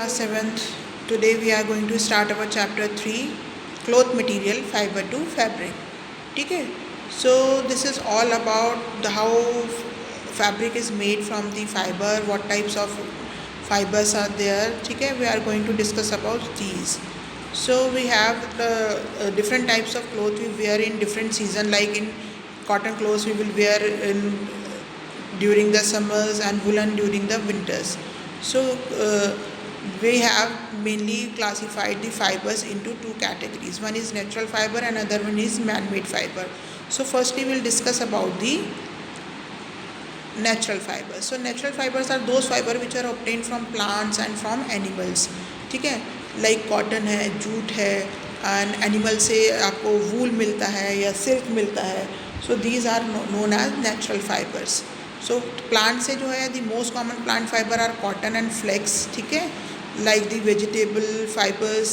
7th. Today we are going to start our chapter 3, cloth material, fiber to fabric. Okay, so this is all about how fabric is made from the fiber, what types of fibers are there. Okay, we are going to discuss about these. So we have the different types of clothes we wear in different season. Like in cotton clothes we will wear in during the summers and woolen during the winters. So we have mainly classified the fibers into two categories. One is natural fiber and another one is man-made fiber. So firstly we'll discuss about the natural fibers. So natural fibers are those fiber which are obtained from plants and from animals. ठीक है, like cotton है, jute है, and animal से आपको wool मिलता है या silk मिलता है. So these are known as natural fibres. So plant से जो है the most common plant fibre are cotton and flax. ठीक है, like the vegetable fibers,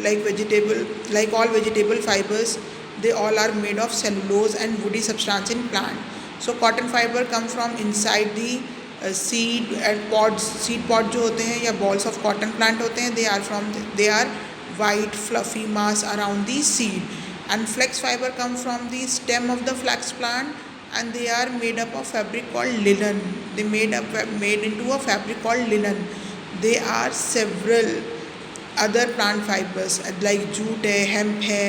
like all vegetable fibers, they all are made of cellulose and woody substance in plant. So cotton fiber come from inside the seed and pods. Seed pod जो होते हैं या balls of cotton plant होते हैं, they are white fluffy mass around the seed. And flax fiber come from the stem of the flax plant and they are made up of fabric called linen. They made into a fabric called linen. They are several other plant fibers like jute है, hemp है.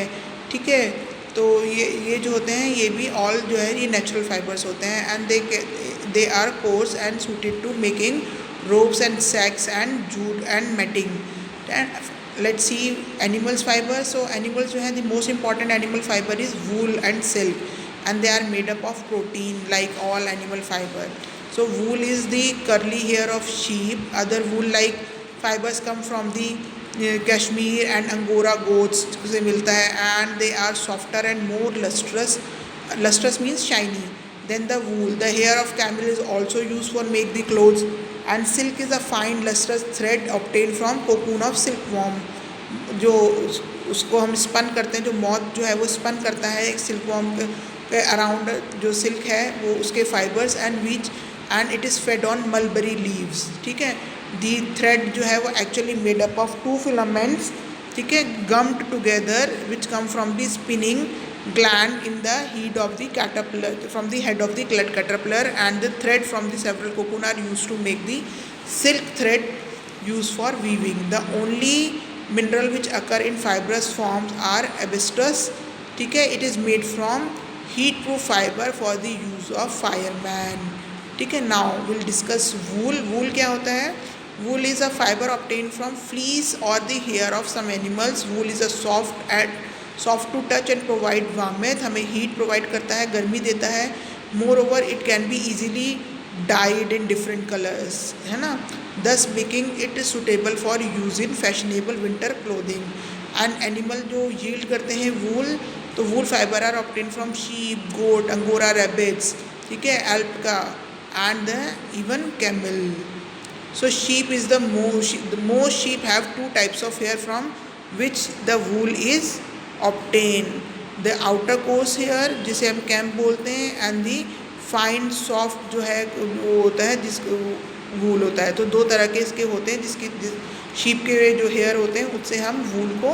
ठीक है, तो ये जो होते हैं ये भी ऑल जो है ये नेचुरल फाइबर्स होते हैं. And they are coarse and suited to making ropes and sacks and jute and matting. Let's see animals fibre. So animals जो है the most important animal fibre is wool and silk and they are made up of protein like all animal fiber. So wool is the curly hair of sheep. Other wool like fibers come from the Kashmir and Angora goats से मिलता है, and they are softer and more lustrous. Lustrous means shiny. Then the wool, the hair of camel is also used for make the clothes. And silk is a fine lustrous thread obtained from cocoon of silkworm. जो उसको हम spun करते हैं, जो moth जो है वो spun करता है एक सिल्कवर्म के अराउंड जो सिल्क है वो उसके fibres and it is fed on mulberry leaves. ठीक है, दी थ्रेड जो है वो actually made up of two filaments. ठीक है, gummed together which come from the spinning gland in the head of the caterpillar, from the head of the caterpillar, and the thread from the several cocoon are used to make the silk thread used for weaving. The only mineral which occur in fibrous forms are asbestos. ठीक है, it is made from heat proof fiber for the use of fireman. ठीक है, now we'll discuss wool. wool क्या होता है? wool is a fiber obtained from fleece or the hair of some animals. wool is a soft to touch and provide warmth. हमें heat provide करता है, गर्मी देता है. moreover it can be easily dyed in different colors, है ना, thus making it suitable for use in fashionable winter clothing. and animal जो yield करते हैं wool, तो wool fiber are obtained from sheep, goat, angora rabbits. ठीक है, alpaca and even camel. so sheep is the most sheep have two types of hair from which the wool is obtained. the outer coarse hair जिसे हम camp बोलते हैं and the fine soft जो है वो होता है जिसको वूल होता है. तो दो तरह के इसके होते हैं, जिसकी शीप के जो हेयर होते हैं उससे हम वूल को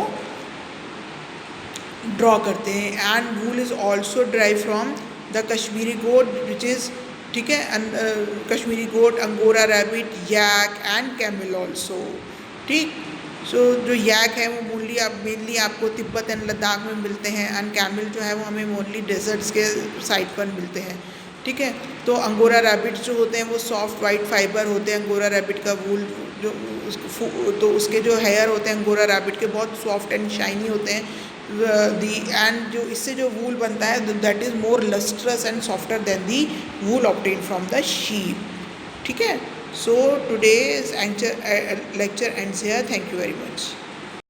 ड्रॉ करते हैं. And wool is also derived from the Kashmiri goat which is, ठीक है, Kashmiri goat, angora rabbit, yak and camel also. ठीक, सो जो यैक है वो मेनली आपको तिब्बत एंड लद्दाख में मिलते हैं, एंड कैमल जो है वो हमें मोस्टली डेजर्ट्स के साइड पर मिलते हैं. ठीक है, तो अंगोरा रैबिट जो होते हैं वो सॉफ्ट वाइट फाइबर होते हैं. अंगोरा रैबिट का वूल जो तो उसके जो हेयर होते हैं अंगोरा रैबिट के बहुत सॉफ्ट एंड शाइनी होते हैं. एंड जो इससे जो वूल बनता है that is more lustrous and softer then the wool obtain from the sheep. ठीक है, so today's lecture ends here. Thank you very much.